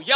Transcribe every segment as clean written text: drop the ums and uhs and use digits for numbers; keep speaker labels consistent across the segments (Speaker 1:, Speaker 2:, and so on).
Speaker 1: Yo,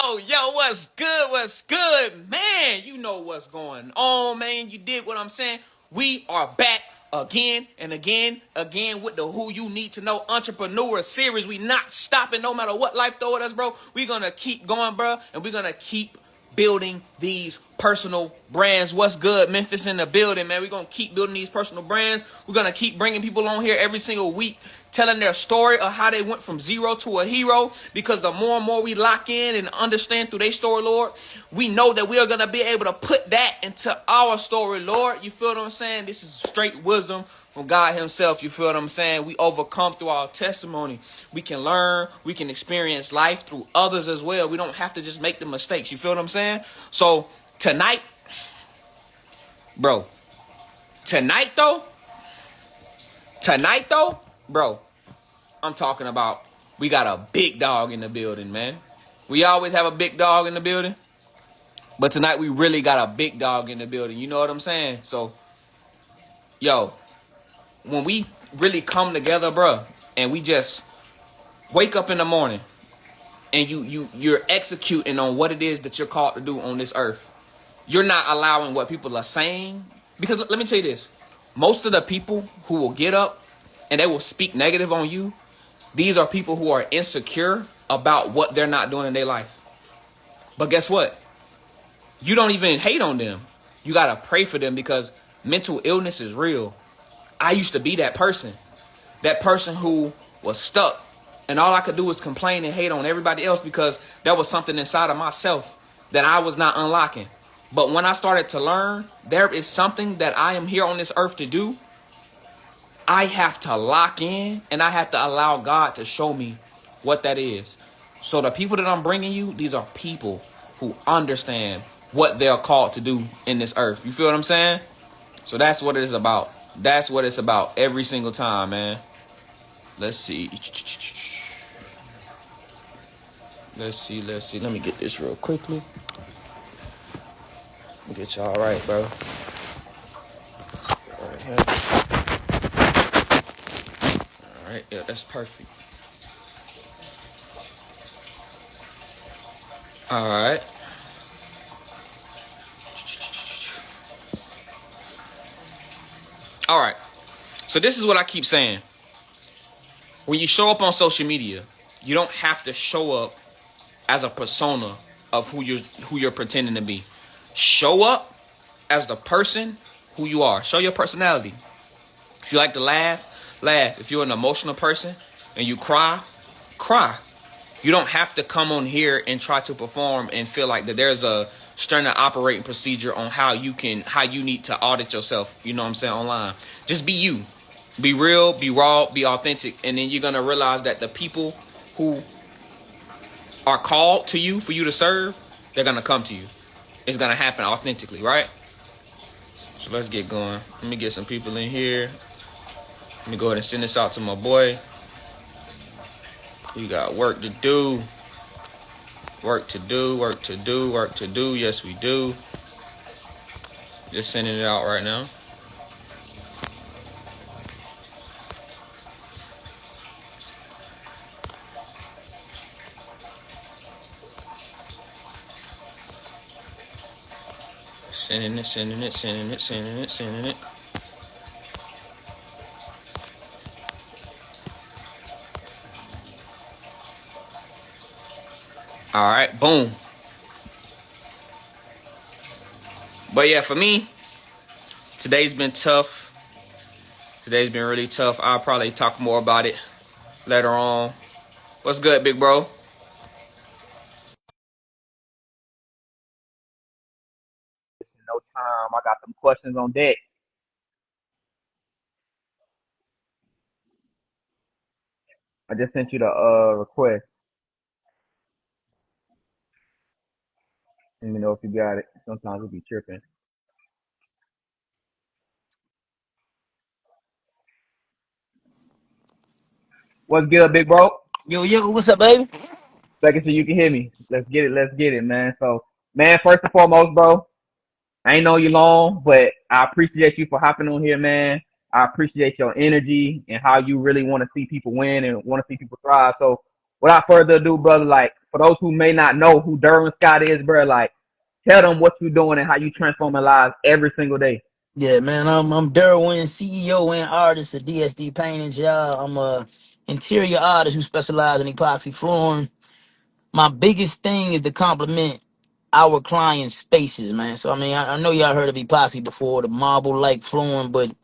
Speaker 1: what's good? What's good? Man, you know what's going on, man. You did what I'm saying. We are back again and again with the Who You Need to Know Entrepreneur series. We not stopping no matter what life throw at us, bro. We're going to keep going, bro, and we're going to keep building these personal brands. What's good? Memphis in the building, man. We're going to keep building these personal brands. We're going to keep bringing people on here every single week, telling their story of how they went from zero to a hero, because the more and more we lock in and understand through their story, Lord, we know that we are going to be able to put that into our story, Lord. You feel what I'm saying? This is straight wisdom from God himself. You feel what I'm saying? We overcome through our testimony. We can learn. We can experience life through others as well. We don't have to just make the mistakes. You feel what I'm saying? So tonight, bro, tonight though, bro, I'm talking about we got a big dog in the building, man. We always have a big dog in the building, but tonight we really got a big dog in the building. You know what I'm saying? So, yo, when we really come together, bro, and we just wake up in the morning and you're executing on what it is that you're called to do on this earth. You're not allowing what people are saying. Because let me tell you this. Most of the people who will get up and they will speak negative on you, these are people who are insecure about what they're not doing in their life. But guess what? You don't even hate on them. You got to pray for them, because mental illness is real. I used to be that person who was stuck, and all I could do was complain and hate on everybody else, because there was something inside of myself that I was not unlocking. But when I started to learn there is something that I am here on this earth to do, I have to lock in and I have to allow God to show me what that is. So the people that I'm bringing you, these are people who understand what they're called to do in this earth. You feel what I'm saying? So that's what it is about. That's what it's about every single time, man. Let's see. Let me get this real quickly. Get y'all right, bro. Right here. All right, yeah, that's perfect. All right. All right. So this is what I keep saying. When you show up on social media, you don't have to show up as a persona of who you're pretending to be. Show up as the person who you are. Show your personality. If you like to laugh, laugh. If you're an emotional person and you cry, cry. You don't have to come on here and try to perform and feel like that there's a standard operating procedure on how you need to audit yourself. You know what I'm saying? Online. Just be you. Be real, be raw, be authentic. And then you're going to realize that the people who are called to you for you to serve, they're going to come to you. It's going to happen authentically, right? So let's get going. Let me get some people in here. Let me go ahead and send this out to my boy. We got work to do. Work to do, work to do, work to do. Yes, we do. Just sending it out right now. Sending it. All right, boom. But yeah, for me, today's been tough. Today's been really tough. I'll probably talk more about it later on. What's good, big bro? No time. I got some questions on deck. I just sent you the request. Let me know if you got it. Sometimes it be tripping. What's good, big bro?
Speaker 2: Yo, what's up, baby?
Speaker 1: Second so you can hear me. Let's get it, man. So, man, first and foremost, bro, I ain't know you long, but I appreciate you for hopping on here, man. I appreciate your energy and how you really want to see people win and want to see people thrive. So,
Speaker 2: without further ado, brother, like for those who may not know who Derwin Scott is, bro, like tell them what you're doing and how you transforming lives every single day.
Speaker 3: Yeah, man. I'm Derwin, CEO and artist of DSD Paintings, y'all. I'm a interior artist who specializes in epoxy flooring. My biggest thing is to complement our clients' spaces, man. So I mean, I know y'all heard of epoxy before, the marble-like flooring, but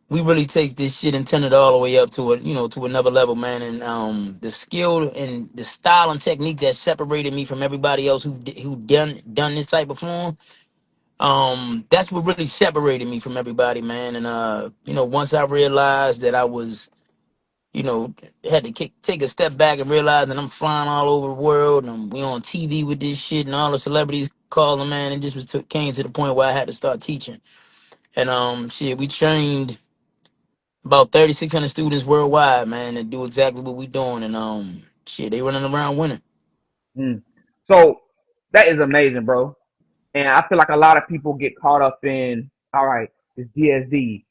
Speaker 3: we really take this shit and turn it all the way up to to another level, man. And the skill and the style and technique that separated me from everybody else who done this type of flooring. That's what really separated me from everybody, man. And once I realized that I was, had to take a step back and realize that I'm flying all over the world and we on TV with this shit and all the celebrities calling, man, and just came to the point where I had to start teaching. And shit, we trained about 3,600 students worldwide, man, that do exactly what we doing. And shit, they running around winning.
Speaker 2: Mm. So that is amazing, bro. And I feel like a lot of people get caught up in, all right, it's DSD,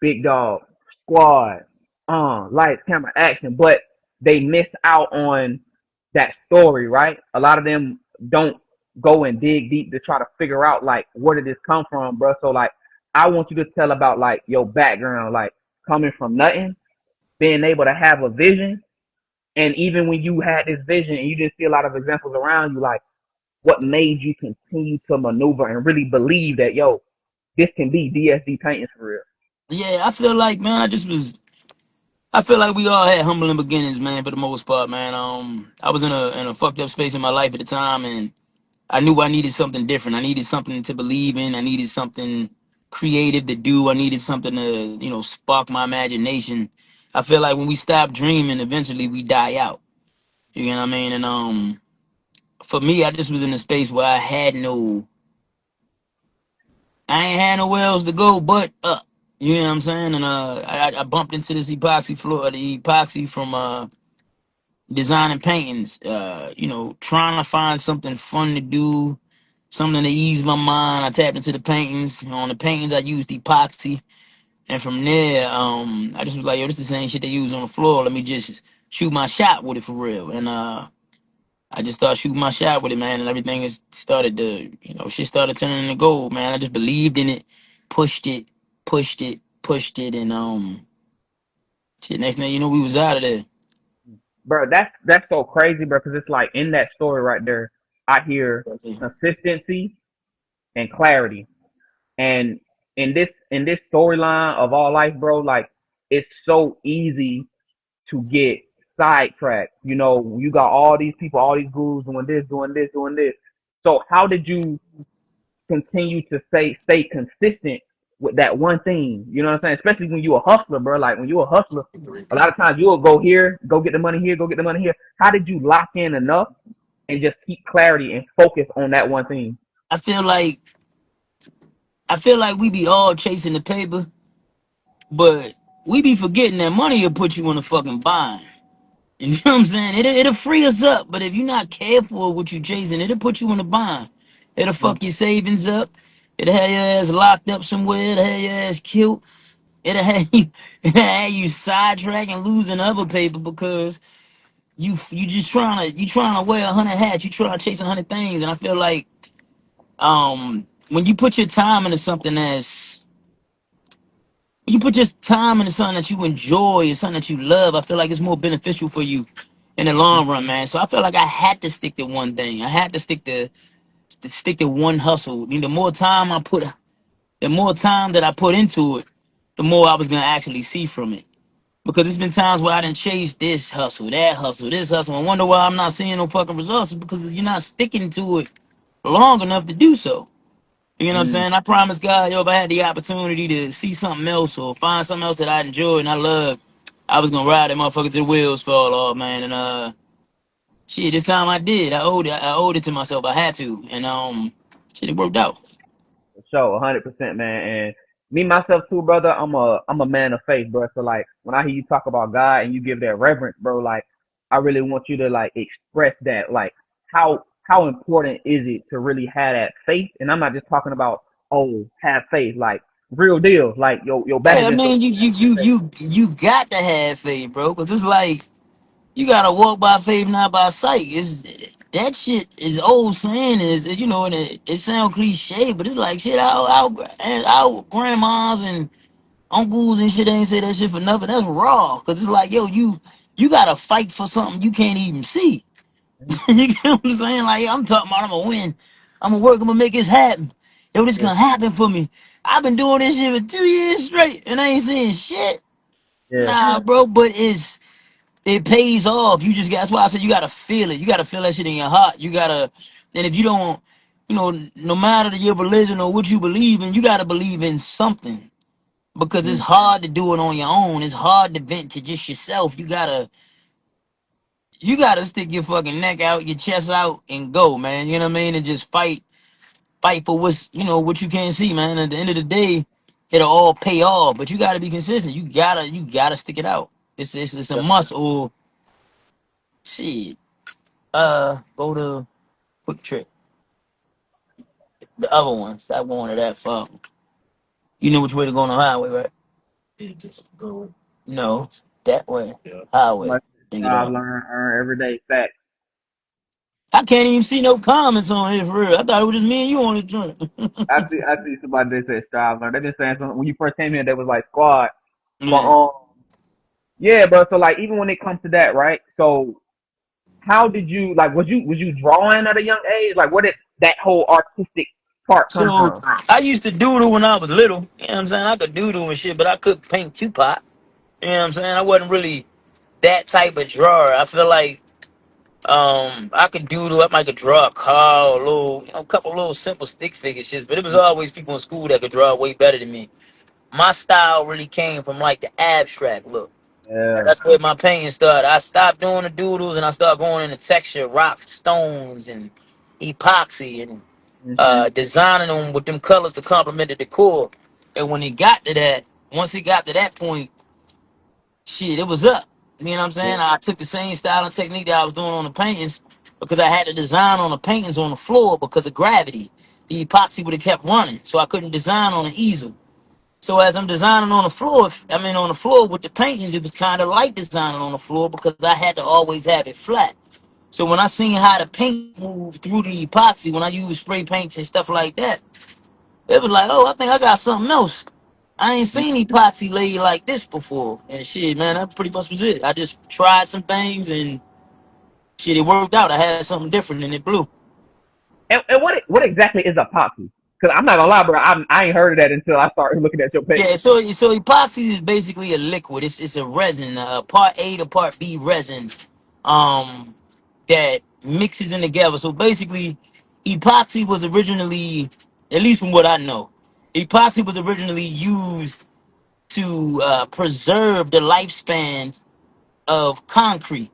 Speaker 2: big dog, squad, lights, camera, action, but they miss out on that story, right? A lot of them don't go and dig deep to try to figure out like where did this come from, bro. So like I want you to tell about like your background, like coming from nothing, being able to have a vision, and even when you had this vision and you didn't see a lot of examples around you, like what made you continue to maneuver and really believe that this can be DSD paintings for real.
Speaker 3: Yeah, I feel like, man, I feel like we all had humbling beginnings, man, for the most part, man. I was in a fucked up space in my life at the time, and I knew I needed something different. I needed something to believe in. I needed something creative to do. I needed something to, spark my imagination. I feel like when we stop dreaming, eventually we die out. You know what I mean? And for me, I just was in a space where I ain't had nowhere else to go but up. You know what I'm saying? And I bumped into this epoxy floor, the epoxy from designing paintings, trying to find something fun to do, something to ease my mind. I tapped into the paintings. On the paintings, I used epoxy. And from there, I just was like, yo, this is the same shit they use on the floor. Let me just shoot my shot with it for real. And I just started shooting my shot with it, man. And everything is started to, shit started turning into gold, man. I just believed in it, pushed it, pushed it, pushed it. And shit, next thing you know, we was out of there.
Speaker 2: Bro, that's so crazy, bro, because it's like in that story right there, I hear consistency and clarity. And in this storyline of all life, bro, like it's so easy to get sidetracked. You got all these people, all these gurus doing this, doing this, doing this. So how did you continue to stay consistent with that one thing? You know what I'm saying? Especially when you a hustler, bro. Like when you a hustler, a lot of times you'll go here, go get the money here, go get the money here. How did you lock in enough and just keep clarity and focus on that one thing?
Speaker 3: I feel like I feel like we be all chasing the paper, but we be forgetting that money will put you in a fucking bind. You know what I'm saying? It'll free us up, but if you're not careful with what you chasing, it'll put you in a bind. It'll fuck your savings up. It'll have your ass locked up somewhere. It'll have your ass killed. It'll have you, it'll have you sidetrack and losing other paper because you just trying to wear 100 hats. You trying to chase 100 things, and I feel like when you put your time into something that's when you put your time into something that you enjoy and something that you love, I feel like it's more beneficial for you in the long run, man. So I feel like I had to stick to one thing. I had to stick to one hustle. I mean, the more time that I put into it, the more I was gonna actually see from it. Because there's been times where I didn't chase this hustle, that hustle, this hustle, and wonder why I'm not seeing no fucking results. It's because you're not sticking to it long enough to do so. You know what I'm
Speaker 2: Mm.
Speaker 3: saying? I promise God, yo, if I had the opportunity to see something else or find something else that I enjoy and I love, I was gonna ride that motherfucker till the wheels fall off, man. And shit, this time I did. I owed it to myself. I had to, and shit, it worked out.
Speaker 2: So 100%, man. And me myself too, brother. I'm a man of faith, bro. So like when I hear you talk about God and you give that reverence, bro, like I really want you to like express that, like how important is it to really have that faith? And I'm not just talking about have faith, like real deal, like your back
Speaker 3: Yeah, I
Speaker 2: against the
Speaker 3: mean,
Speaker 2: wall,
Speaker 3: you
Speaker 2: have
Speaker 3: you
Speaker 2: faith.
Speaker 3: you you you got to have faith, bro, because it's like you gotta walk by faith, not by sight. It's that shit is old saying is, you know, and it sounds cliche, but it's like shit. Our grandmas and uncles and shit ain't say that shit for nothing. That's raw, cause it's like, yo, you gotta fight for something you can't even see. You get what I'm saying? Like I'm talking about, I'm gonna win. I'm gonna work. I'm gonna make this happen. Yo, this
Speaker 2: Yeah,
Speaker 3: gonna happen for me. I've been doing this shit for 2 years straight, and I ain't seeing shit.
Speaker 2: yeah,
Speaker 3: Nah, bro, but it pays off. You just got, that's why I said you gotta feel it. You gotta feel that shit in your heart. You gotta, and if you don't, you know, no matter your religion or what you believe in, you gotta believe in something because it's
Speaker 2: mhm,
Speaker 3: hard to do it on your own. It's hard to vent to just yourself. You gotta stick your fucking neck out, your chest out, and go, man. You know what I mean? And just fight for what's, you know, what you can't see, man. At the end of the day, it'll all pay off. But you gotta be consistent. You gotta stick it out. It's a
Speaker 2: yeah.
Speaker 3: must or shit. Go to Quick Trip. The other one. Stop going to that far. You know which way to go on the highway, right? No, that way. Highway.
Speaker 2: Much
Speaker 3: Think it
Speaker 2: strive,
Speaker 3: up.
Speaker 2: learn, earn every day. Facts.
Speaker 3: I can't even see no comments on here for real. I thought it was just me and you on the joint.
Speaker 2: I see somebody that said strive, learn. They've been saying something when you first came here. They was like squad, but
Speaker 3: Yeah.
Speaker 2: yeah, bro. So like even when it comes to that, right? So how did you like? Was you drawing at a young age? Like where did that whole artistic part come
Speaker 3: So
Speaker 2: from?
Speaker 3: I used to doodle when I was little. You know what I'm saying? I could doodle and shit, but I couldn't paint Tupac. You know what I'm saying? I wasn't really that type of drawer. I feel like I could doodle. I might could draw a car, or a little, you know, a couple little simple stick figure shits. But it was always people in school that could draw way better than me. My style really came from like the abstract look.
Speaker 2: Yeah.
Speaker 3: That's where my painting started. I stopped doing the doodles and I started going into texture, rocks, stones, and epoxy, and
Speaker 2: Mhm.
Speaker 3: designing them with them colors to complement the decor. And when it got to that, once it got to that point, shit, it was up. You know what I'm
Speaker 2: Yeah.
Speaker 3: saying? I took the same style and technique that I was doing on the paintings because I had to design on the paintings on the floor because of gravity. The epoxy would have kept running, so I couldn't design on an easel. So as I'm designing on the floor, on the floor with the paintings, it was kind of like designing on the floor because I had to always have it flat. So when I seen how the paint moved through the epoxy, when I use spray paints and stuff like that, it was like, oh, I think I got something else. I ain't seen epoxy laid like this before. And shit, man, that pretty much was it. I just tried some things and shit, it worked out. I had something different and it blew.
Speaker 2: And what exactly is epoxy? Because I'm not gonna lie, bro. I ain't heard of that until I started looking at your page.
Speaker 3: Yeah, so epoxy is basically a liquid. It's a resin, part A to part B resin, um, that mixes in together. So basically, epoxy was originally, at least from what I know, epoxy was originally used to preserve the lifespan of concrete.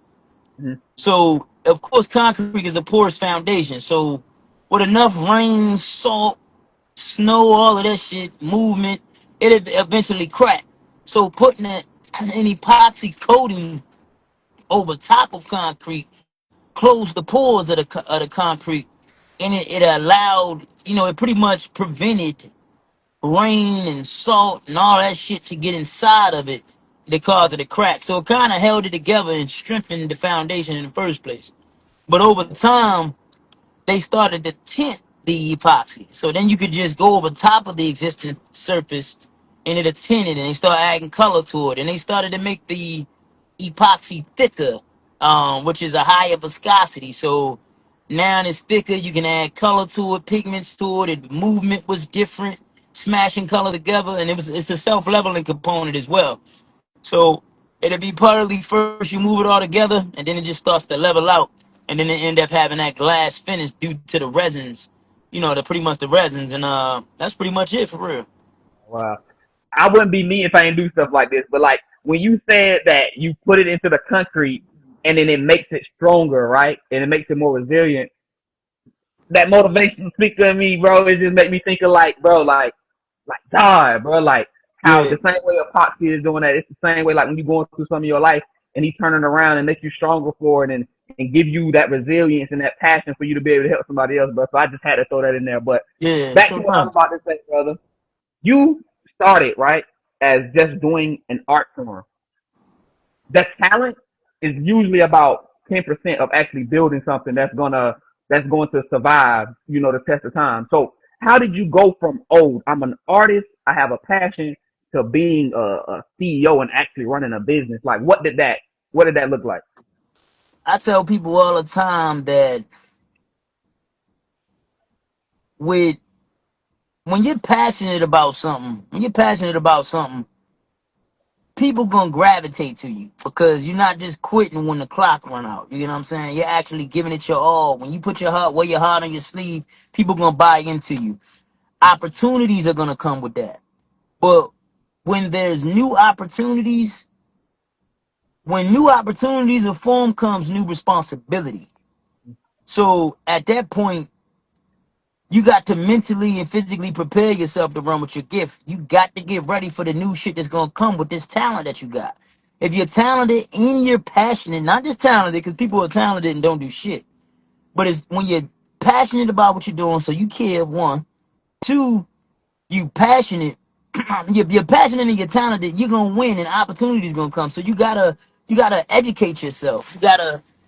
Speaker 2: Mhm.
Speaker 3: So of course, concrete is a porous foundation. So with enough rain, salt, snow, all of that shit, movement, it eventually crack. So putting an epoxy coating over top of concrete closed the pores of the concrete, and it allowed, you know, it pretty much prevented rain and salt and all that shit to get inside of it that caused it to crack. So it kind of held it together and strengthened the foundation in the first place. But over time, they started to tint the epoxy. So then you could just go over top of the existing surface and it'll tint it and they start adding color to it. And they started to make the epoxy thicker, which is a higher viscosity. So now it's thicker, you can add color to it, pigments to it, movement was different, smashing color together, and it's a self-leveling component as well. So it'll be partly first you move it all together, and then it just starts to level out, and then it end up having that glass finish due to the resins, you know, the pretty much the resins, and that's pretty much it for real.
Speaker 2: Wow. I wouldn't be me if I didn't do stuff like this. But like when you said that you put it into the concrete and then it makes it stronger, right? And it makes it more resilient. That motivational speaker in me, bro, it just make me think of like, bro, like God, bro, like how
Speaker 3: Yeah,
Speaker 2: the same way Epoxy is doing that. It's the same way like when you're going through some of your life and he's turning around and make you stronger for it and give you that resilience and that passion for you to be able to help somebody else, bro. So I just had to throw that in there. But
Speaker 3: yeah,
Speaker 2: back to
Speaker 3: sure
Speaker 2: what I was
Speaker 3: can.
Speaker 2: about to say, brother. You started right as just doing an art form. The talent is usually about 10% of actually building something that's going to survive, the test of time. So how did you go from, oh, I'm an artist, I have a passion, to being a CEO and actually running a business? Like, what did that look like?
Speaker 3: I tell people all the time that with when you're passionate about something, people gonna gravitate to you because you're not just quitting when the clock run out. You know what I'm saying? You're actually giving it your all. When you put your heart, wear your heart on your sleeve, people gonna buy into you. Opportunities are gonna come with that. But when there's new opportunities, when new opportunities are formed, comes new responsibility. So at that point, you got to mentally and physically prepare yourself to run with your gift. You got to get ready for the new shit that's gonna come with this talent that you got. If you're talented and you're passionate, not just talented, because people are talented and don't do shit, but it's when you're passionate about what you're doing, so you care, one. Two, you passionate, you're passionate and you're talented, you're gonna win and opportunities gonna come. So you gotta educate yourself.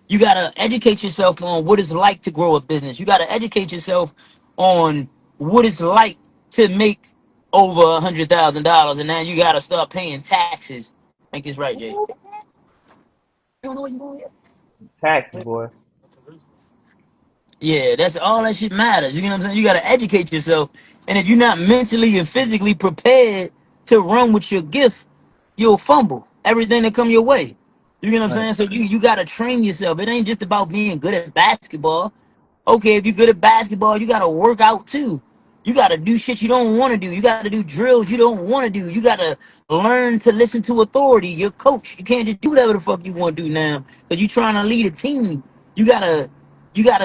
Speaker 3: You gotta educate yourself on what it's like to grow a business. You gotta educate yourself on what it's like to make over $100,000, and now you gotta start paying taxes. I think it's right, Jay. You don't know what you're doing yet?
Speaker 2: Taxes, boy.
Speaker 3: Yeah, that's all that shit matters. You know what I'm saying? You gotta educate yourself. And if you're not mentally and physically prepared to run with your gift, you'll fumble everything that come your way. You know what
Speaker 2: Right.
Speaker 3: I'm saying? So you gotta train yourself. It ain't just about being good at basketball. Okay, if you're good at basketball, you gotta work out too. You gotta do shit you don't want to do. You gotta do drills you don't want to do. You gotta learn to listen to authority, your coach. You can't just do whatever the fuck you want to do now because you're trying to lead a team. You gotta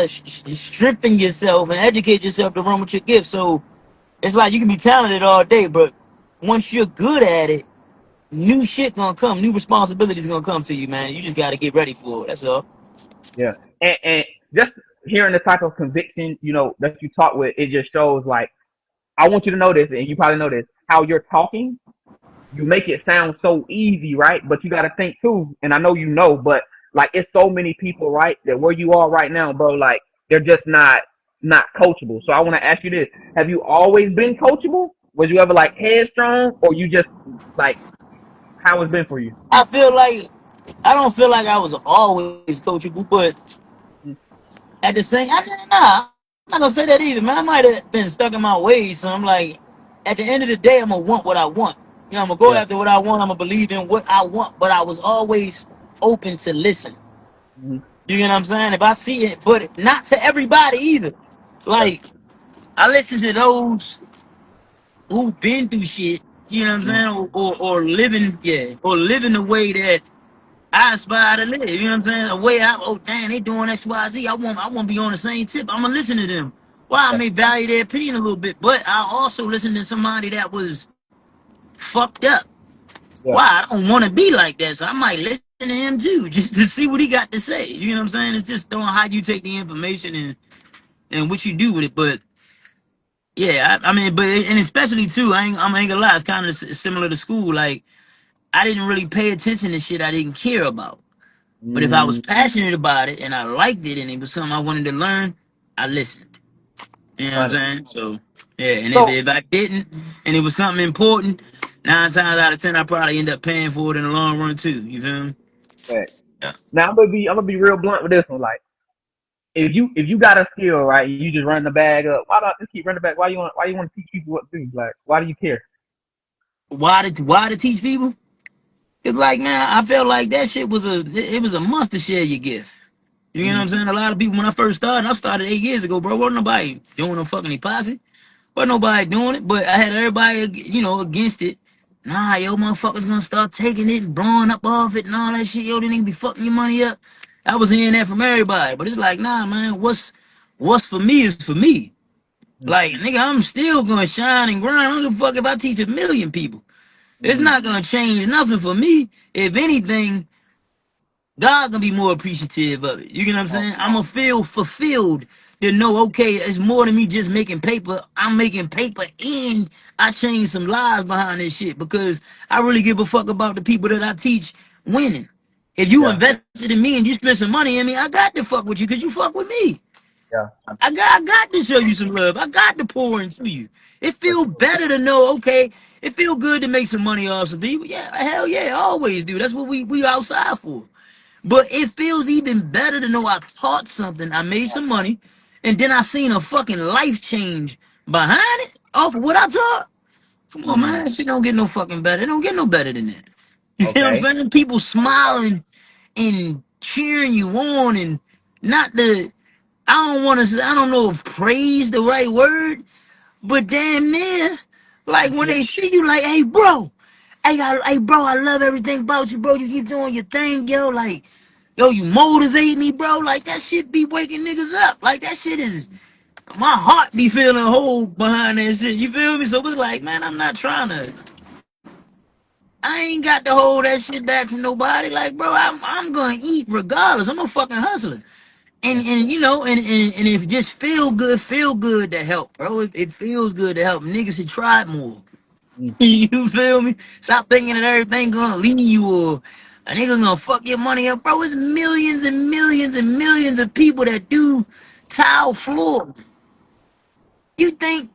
Speaker 3: strengthen yourself and educate yourself to run with your gift. So it's like you can be talented all day, but once you're good at it, new shit gonna come, new responsibilities gonna come to you, man. You just gotta get ready for it. That's all.
Speaker 2: Yeah. And just hearing the type of conviction, that you talk with, it just shows like, I want you to know this, and you probably know this, how you're talking, you make it sound so easy, right? But you got to think too, and I know but like, it's so many people, right, that where you are right now, bro, like, they're just not coachable. So I want to ask you this: have you always been coachable? Was you ever like headstrong, or you just like, how it's been for you?
Speaker 3: I feel like I don't feel like I was always coachable, but at the same, nah, I'm not gonna say that either, man. I might have been stuck in my ways, so I'm like, at the end of the day, I'm gonna want what I want. You know, I'm gonna go
Speaker 2: Yeah.
Speaker 3: after what I want. I'm gonna believe in what I want, but I was always open to listen.
Speaker 2: Mm-hmm.
Speaker 3: You know what I'm saying? If I see it, but not to everybody either.
Speaker 2: Yeah.
Speaker 3: Like I listen to those who've been through shit. You know what I'm
Speaker 2: Mm-hmm.
Speaker 3: saying? Or living, yeah, or living the way that I aspire to live. You know what I'm saying? A way oh damn, they doing X, Y, Z. I want to be on the same tip. I'm gonna listen to them. Well, I
Speaker 2: Yeah.
Speaker 3: may value their opinion a little bit, but I also listen to somebody that was fucked up.
Speaker 2: Yeah.
Speaker 3: Why? I don't want to be like that, so I might listen to him too, just to see what he got to say. You know what I'm saying? It's just on how you take the information and what you do with it. But yeah, I mean, but and especially too, I ain't gonna lie, it's kind of similar to school. Like I didn't really pay attention to shit I didn't care about. But if I was
Speaker 2: Mm,
Speaker 3: passionate about it and I liked it and it was something I wanted to learn, I listened. You know what I'm
Speaker 2: right.
Speaker 3: saying? So yeah, and if,
Speaker 2: So,
Speaker 3: if I didn't and it was something important, 9 times out of 10 I probably end up paying for it in the long run too. You feel me?
Speaker 2: right.
Speaker 3: Yeah.
Speaker 2: Now I'm gonna be real blunt with this one. Like, if you got a skill, right, and you just run the bag up, why not just keep running back? Why you want to teach people what to do? Like, why do you care?
Speaker 3: Why to teach people? It's like man, I felt like that shit was it was a must to share your gift. You know what
Speaker 2: Mm-hmm.
Speaker 3: I'm saying? A lot of people when I started 8 years ago, bro. Wasn't nobody doing no fucking Epoxy. Wasn't nobody doing it, but I had everybody, against it. Nah, yo, motherfuckers gonna start taking it and blowing up off it and all that shit. Yo, they nigga be fucking your money up. I was hearing that from everybody, but it's like, nah, man, what's for me is for me. Like, nigga, I'm still gonna shine and grind. I don't give a fuck if I teach 1 million people. It's
Speaker 2: Mm-hmm.
Speaker 3: not gonna change nothing for me. If anything, God gonna be more appreciative of it. You get what I'm
Speaker 2: Oh,
Speaker 3: saying? I'm gonna feel fulfilled to know, okay, it's more than me just making paper. I'm making paper and I change some lives behind this shit because I really give a fuck about the people that I teach winning. If you
Speaker 2: Yeah.
Speaker 3: invested in me and you spent some money in me, I got to fuck with you because you fuck with me.
Speaker 2: Yeah.
Speaker 3: I got to show you some love. I got to pour into you. It
Speaker 2: For
Speaker 3: feel
Speaker 2: sure.
Speaker 3: better to know, okay, it feel good to make some money off some people. Yeah, hell yeah, I always do. That's what we outside for. But it feels even better to know I taught something, I made some money, and then I seen a fucking life change behind it off of what I taught. Come on,
Speaker 2: Mm.
Speaker 3: man. That shit don't get no fucking better. It don't get no better than that. You know what I'm
Speaker 2: Okay.
Speaker 3: saying? People smiling and cheering you on and not the I don't want to say, I don't know if praise the right word, but damn near, like when
Speaker 2: Yeah.
Speaker 3: they see you, like, hey, bro, hey, bro, I love everything about you, bro. You keep doing your thing, yo. Like, yo, you motivate me, bro. Like, that shit be waking niggas up. Like, that shit is, my heart be feeling whole behind that shit. You feel me? So it's like, man, I'm not trying to, I ain't got to hold that shit back from nobody. Like, bro, I'm gonna eat regardless. I'm a fucking hustler.
Speaker 2: Yeah.
Speaker 3: And you know, and if it just feel good to help, bro. It feels good to help. Niggas should try it more.
Speaker 2: Mm.
Speaker 3: You feel me? Stop thinking that everything gonna leave you or a nigga gonna fuck your money up, bro. It's millions and millions and millions of people that do tile floor. You think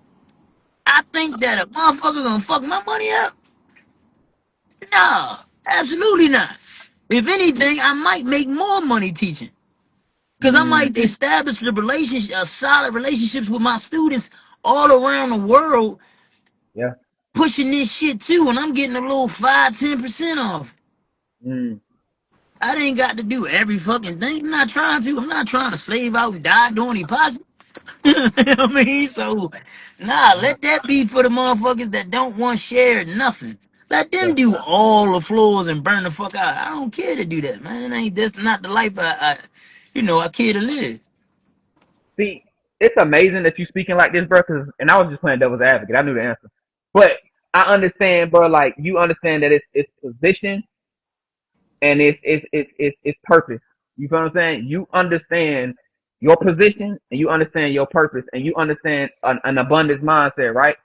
Speaker 3: I think that a motherfucker gonna fuck my money up? No, absolutely not. If anything, I might make more money teaching. Cause I
Speaker 2: Mm.
Speaker 3: might establish the relationship, solid relationships with my students all around the world,
Speaker 2: Yeah.
Speaker 3: pushing this shit too, and I'm getting a little 5-10% off.
Speaker 2: Mm.
Speaker 3: I ain't got to do every fucking thing. I'm not trying to. I'm not trying to slave out and die doing epoxy. You know what I mean? So, nah,
Speaker 2: Uh-huh.
Speaker 3: let that be for the motherfuckers that don't want share nothing. Let
Speaker 2: Yeah.
Speaker 3: them do all the floors and burn the fuck out. I don't care to do that, man. It ain't that's not the life I care to live.
Speaker 2: See, it's amazing that you speaking like this, bro. And I was just playing devil's advocate. I knew the answer, but I understand, bro. Like you understand that it's position and it's purpose. You feel what I'm saying? You understand your position and you understand your purpose and you understand an abundance mindset, right?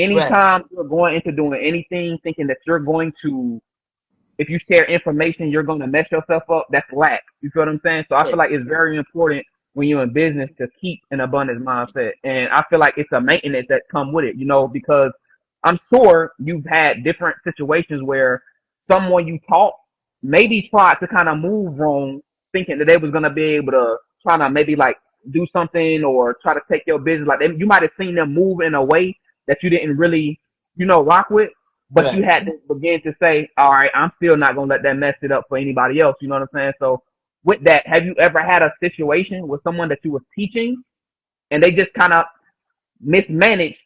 Speaker 3: Right.
Speaker 2: Anytime you're going into doing anything thinking that you're going to, if you share information, you're going to mess yourself up, that's lack. You feel what I'm saying? So I
Speaker 3: Yeah.
Speaker 2: feel like it's very important when you're in business to keep an abundance mindset. And I feel like it's a maintenance that come with it, because I'm sure you've had different situations where someone you taught maybe tried to kind of move wrong, thinking that they was going to be able to try to maybe like do something or try to take your business. Like you might have seen them move in a way that you didn't really, rock with, but you
Speaker 3: Right.
Speaker 2: had to begin to say, all right, I'm still not going to let that mess it up for anybody else. You know what I'm saying? So with that, have you ever had a situation with someone that you was teaching and they just kind of mismanaged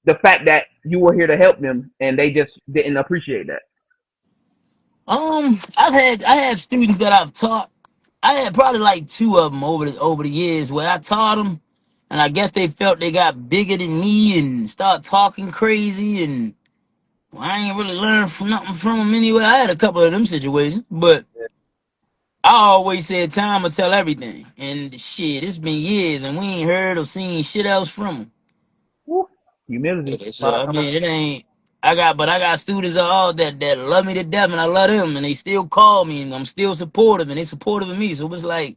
Speaker 2: the fact that you were here to help them and they just didn't appreciate that?
Speaker 3: I have students that I've taught. I had probably like two of them over the years where I taught them, and I guess they felt they got bigger than me and start talking crazy, and well, I ain't really learned from nothing from them anyway. I had a couple of them situations, but I always said time will tell everything. And shit, it's been years, and we ain't heard or seen shit else from them.
Speaker 2: Woo. Humility.
Speaker 3: Yeah, so
Speaker 2: Wow.
Speaker 3: I mean, it ain't. I got students all that love me to death, and I love them, and they still call me, and I'm still supportive, and they supportive of me. So it's like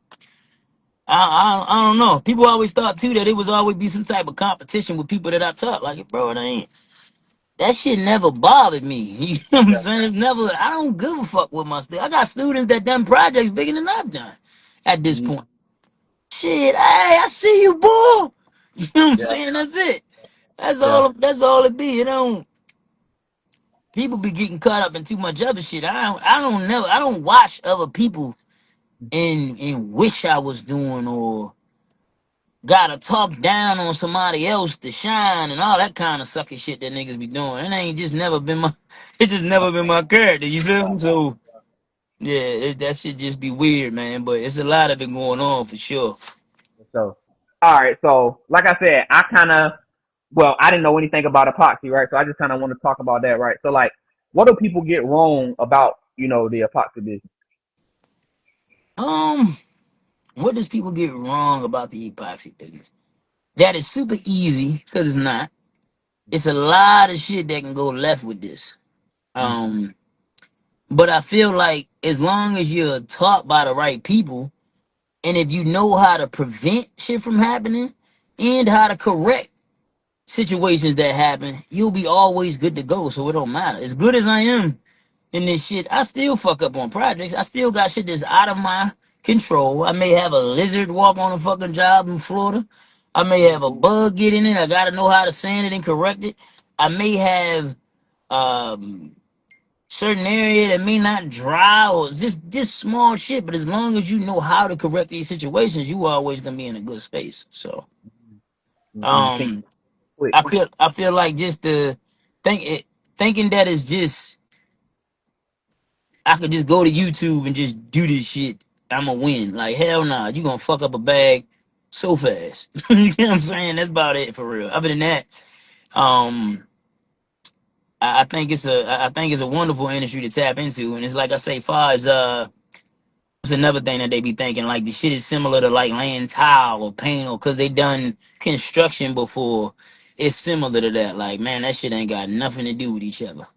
Speaker 3: I don't know. People always thought too that it was always be some type of competition with people that I taught. Like, bro, it ain't. That shit never bothered me. You know what I'm
Speaker 2: Yeah.
Speaker 3: saying? It's never. I don't give a fuck with my stuff. I got students that done projects bigger than I've done. At this
Speaker 2: Mm-hmm.
Speaker 3: point, shit. Hey, I see you, boy. You know what I'm
Speaker 2: Yeah.
Speaker 3: saying? That's it. That's
Speaker 2: Yeah.
Speaker 3: all. That's all it be. You know. People be getting caught up in too much other shit. I don't watch other people and wish I was doing or gotta talk down on somebody else to shine and all that kind of sucker shit that niggas be doing. It ain't just never been my it's just never been my character, you feel me? So yeah, that shit just be weird, man. But it's a lot of it going on for sure.
Speaker 2: So, all right. So, like I said, I didn't know anything about epoxy, right? So I just kind of want to talk about that, right? So, like, what do people get wrong about, the epoxy business?
Speaker 3: Um, what does people get wrong about the epoxy business? That is super easy, because it's not. It's a lot of shit that can go left with this.
Speaker 2: Mm.
Speaker 3: Um But I feel like as long as you're taught by the right people, and if you know how to prevent shit from happening and how to correct situations that happen, you'll be always good to go. So it don't matter. As good as I am in this shit, I still fuck up on projects. I still got shit that's out of my control. I may have a lizard walk on a fucking job in Florida. I may have a bug get in it. I gotta know how to sand it and correct it. I may have um certain area that may not dry or just small shit, but as long as you know how to correct these situations, you always gonna be in a good space. So
Speaker 2: Mm-hmm. Think
Speaker 3: um
Speaker 2: quick.
Speaker 3: I feel like just the thinking that it's just I could just go to YouTube and just do this shit, I'ma win. Like hell nah, you gonna fuck up a bag so fast. You know what I'm saying? That's about it for real. Other than that, um I think it's a wonderful industry to tap into, and it's like I say, far as it's another thing that they be thinking like the shit is similar to like laying tile or paint or because they done construction before. It's similar to that. Like man, that shit ain't got nothing to do with each other.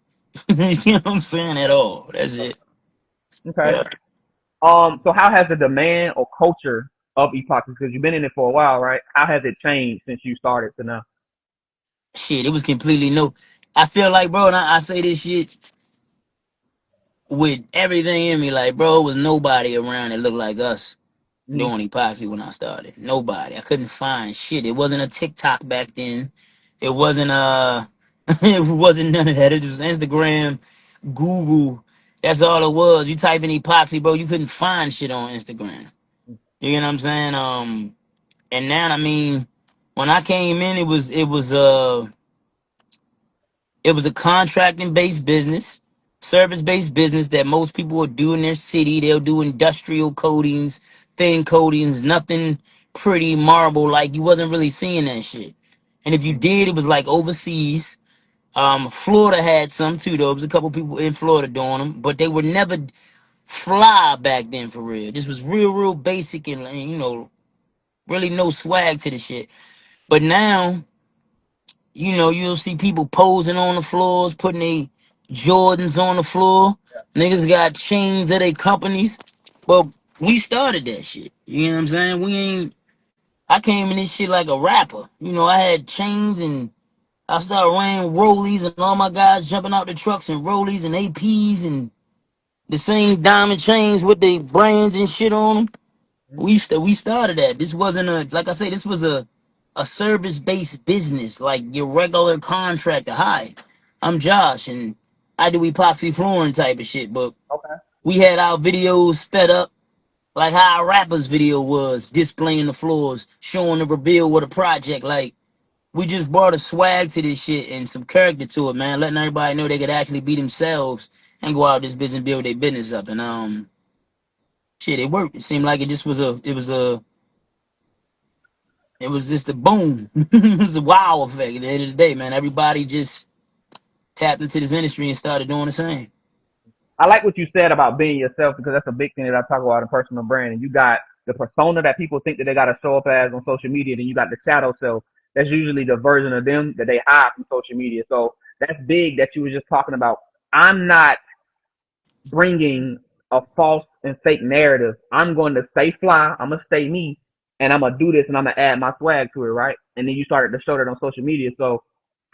Speaker 3: You know what I'm saying? At all. That's it.
Speaker 2: Okay.
Speaker 3: Yeah.
Speaker 2: So how has the demand or culture of epoxy, because you've been in it for a while, right? How has it changed since you started to now?
Speaker 3: Shit, it was completely new. I feel like, bro, and I say this shit with everything in me. Like, bro, it was nobody around that looked like us
Speaker 2: Mm,
Speaker 3: doing epoxy when I started. Nobody. I couldn't find shit. It wasn't a TikTok back then. It wasn't it wasn't none of that. It was Instagram, Google. That's all it was. You type in epoxy, bro, you couldn't find shit on Instagram. You know what I'm saying? And now I mean, when I came in, it was a contracting based business, service based business that most people will do in their city. They'll do industrial coatings, thin coatings, nothing pretty marble. Like you wasn't really seeing that shit. And if you
Speaker 2: mm,
Speaker 3: did, it was like overseas. Florida had some too, though. There was a couple people in Florida doing them, but they were never fly back then for real. This was real basic and really no swag to the shit. But now you'll see people posing on the floors, putting their Jordans on the floor. Niggas got chains of their companies. Well, we started that shit. You know what I'm saying? I came in this shit like a rapper. I had chains and I started wearing rollies and all my guys jumping out the trucks and rollies and APs and the same diamond chains with the brands and shit on them.
Speaker 2: mm.
Speaker 3: We started that. This wasn't like I say, this was a service based business, like your regular contractor. Hi, I'm Josh, and I do epoxy flooring type of shit. But
Speaker 2: Okay.
Speaker 3: we had our videos sped up like how our rappers video was, displaying the floors, showing the reveal with a project. Like we just brought a swag to this shit and some character to it, man. Letting everybody know they could actually be themselves and go out this business and build their business up. And shit, it worked. It seemed like it was just a boom. It was a wow effect at the end of the day, man. Everybody just tapped into this industry and started doing the same.
Speaker 2: I like what you said about being yourself, because that's a big thing that I talk about in personal branding. You got the persona that people think that they got to show up as on social media. Then you got the shadow self. That's usually the version of them that they hide from social media. So that's big that you were just talking about. I'm not bringing a false and fake narrative. I'm going to stay fly. I'm gonna stay me, and I'm gonna do this, and I'm gonna add my swag to it, right? And then you started to show that on social media. So,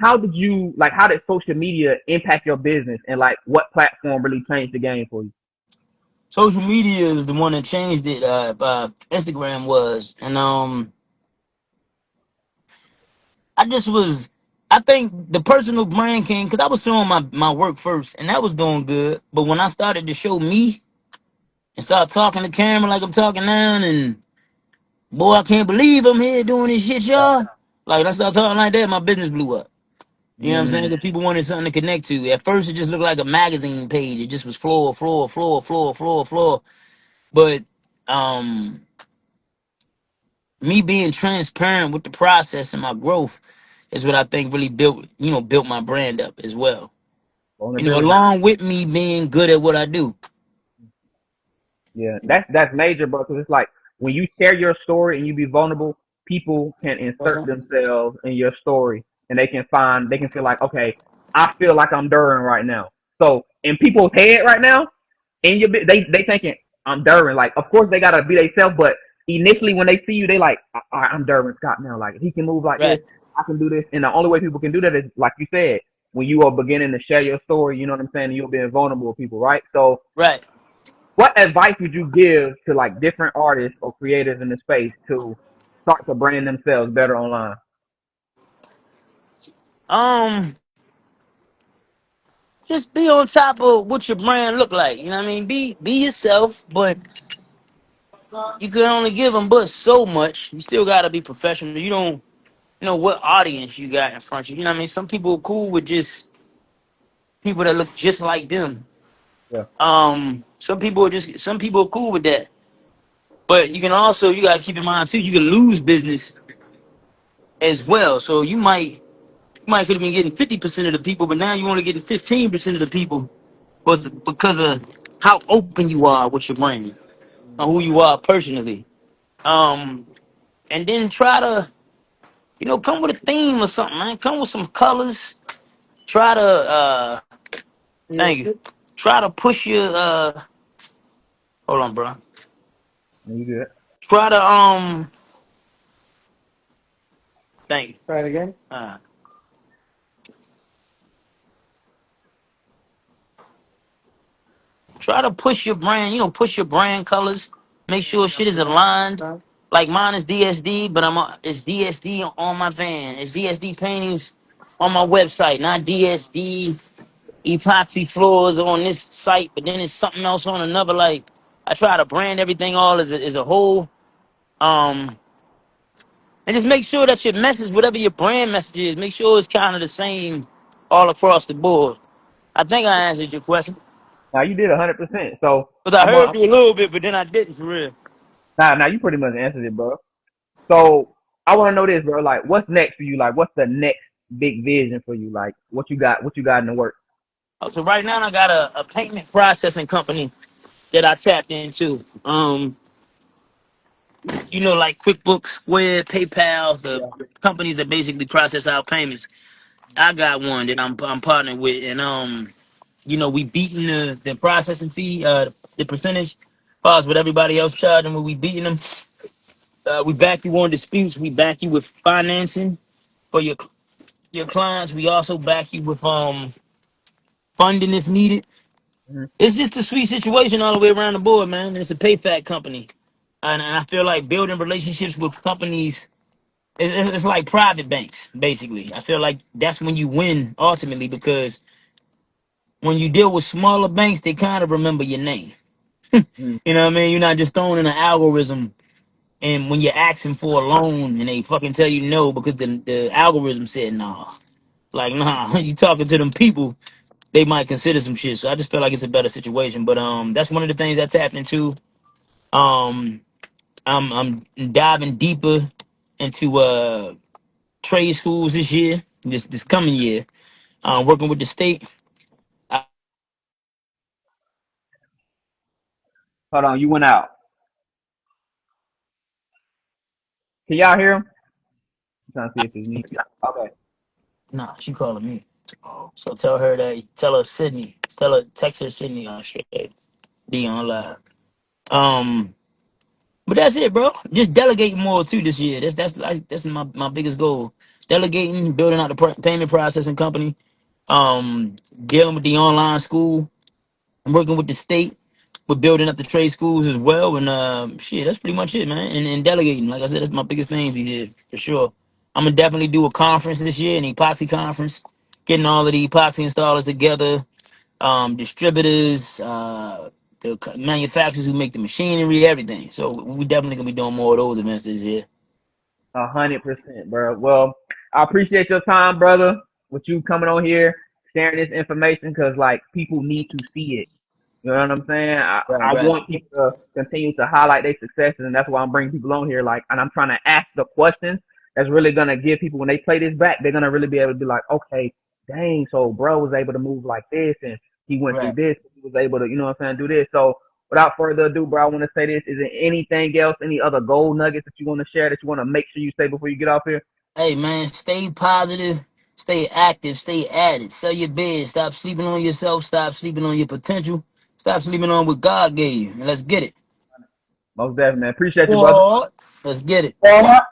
Speaker 2: how did you like? How did social media impact your business, and like what platform really changed the game for you?
Speaker 3: Social media is the one that changed it. Instagram was, and I just was. I think the personal brand came because I was showing my work first, and that was doing good. But when I started to show me and start talking to camera like I'm talking now, and boy, I can't believe I'm here doing this shit, y'all. Like when I started talking like that, my business blew up. You know what I'm saying?
Speaker 2: Mm,
Speaker 3: Because people wanted something to connect to. At first, it just looked like a magazine page. It just was floor, floor, floor, floor, floor, floor. But um, me being transparent with the process and my growth is what I think really built my brand up as well.
Speaker 2: vulnerability.
Speaker 3: Along with me being good at what I do.
Speaker 2: Yeah, that's major, bro. Because it's like when you share your story and you be vulnerable, people can insert themselves in your story, and they can feel like, okay, I feel like I'm Derwin right now. So in people's head right now, in your they thinking I'm Derwin. Like, of course they gotta be themselves, but initially when they see you, they like, all right, I'm Derwin Scott now. Like, he can move like this,
Speaker 3: Right.
Speaker 2: I can do this, and the only way people can do that is like you said, when you are beginning to share your story. You know what I'm saying? You're being vulnerable with people, right? So,
Speaker 3: Right.
Speaker 2: what advice would you give to like different artists or creators in the space to start to brand themselves better online?
Speaker 3: Um, just be on top of what your brand look like. You know what I mean? Be yourself, but you can only give them but so much. You still gotta be professional. You don't know what audience you got in front of you. You know what I mean? Some people are cool with just people that look just like them.
Speaker 2: Yeah.
Speaker 3: Some people are cool with that. But you gotta keep in mind too, you can lose business as well. So you might could have been getting 50% of the people, but now you're only getting 15% of the people because of how open you are with your brand and who you are personally. Um, and then try to, come with a theme or something, man. Come with some colors. Try to, thank you. Try to push your, hold on, bro.
Speaker 2: You good?
Speaker 3: Try to, thank you. Try it again. Try to push your brand, push your brand colors. Make sure shit is aligned. Like mine is DSD, but it's DSD on my van. It's DSD Paintings on my website, not DSD Epoxy floors on this site, but then it's something else on another. Like I try to brand everything all as a whole. Um, and just make sure that your message, whatever your brand message is, make sure it's kind of the same all across the board. I think I answered your question.
Speaker 2: Now you did 100%. So
Speaker 3: Because I
Speaker 2: I'm
Speaker 3: heard
Speaker 2: on.
Speaker 3: you a little bit, but then I didn't for real.
Speaker 2: Now you pretty much answered it, bro. So I want to know this, bro. Like, what's next for you? Like, what's the next big vision for you? Like, what you got in the works?
Speaker 3: So right now I got a payment processing company that I tapped into. Like QuickBooks, Square, PayPal, the
Speaker 2: Yeah.
Speaker 3: companies that basically process our payments. I got one that I'm partnered with, and we beating the processing fee, the percentage, as far as what everybody else charging. When we beating them, we back you on disputes. We back you with financing for your clients. We also back you with funding if needed.
Speaker 2: Mhm.
Speaker 3: It's just a sweet situation all the way around the board, man. It's a pay company, and I feel like building relationships with companies. It's like private banks, basically. I feel like that's when you win ultimately because when you deal with smaller banks, they kind of remember your name.
Speaker 2: Mhm.
Speaker 3: You know what I mean? You're not just throwing in an algorithm, and when you're asking for a loan, and they fucking tell you no because the algorithm said no. Like, nah, you talking to them people, they might consider some shit. So I just feel like it's a better situation. But that's one of the things that's happening too. Um, I'm diving deeper into trade schools this year, this coming year. Working with the state.
Speaker 2: Hold on, you went out. Can y'all hear him? I'm trying to see if it's me. Okay.
Speaker 3: Nah, she calling me. So tell her text her Sydney on straight D on live. Um, but that's it, bro. Just delegating more too this year. That's my biggest goal. Delegating, building out the payment processing company. Dealing with the online school. I'm working with the state. We're building up the trade schools as well, and shit, that's pretty much it, man. And delegating, like I said, that's my biggest thing this year for sure. I'm gonna definitely do a conference this year, an epoxy conference, getting all of the epoxy installers together, distributors, the manufacturers who make the machinery, everything. So we definitely gonna be doing more of those events this year.
Speaker 2: 100%, bro. Well, I appreciate your time, brother, with you coming on here, sharing this information, because like people need to see it. You know what I'm saying?
Speaker 3: Right,
Speaker 2: I
Speaker 3: right,
Speaker 2: want people to continue to highlight their successes, and that's why I'm bringing people on here. Like, and I'm trying to ask the questions that's really gonna give people when they play this back, they're gonna really be able to be like, okay, dang, so bro was able to move like this, and he went through
Speaker 3: right.
Speaker 2: this, he was able to, you know what I'm saying, do this. So without further ado, bro, I want to say this: is there anything else, any other gold nuggets that you want to share that you want to make sure you say before you get off here?
Speaker 3: Hey man, stay positive. Stay active, stay at it. Sell your bed. Stop sleeping on yourself. Stop sleeping on your potential. Stop sleeping on what God gave you. And let's get it.
Speaker 2: Most definitely, man. Appreciate you, brother.
Speaker 3: What? Let's get it.
Speaker 2: All right.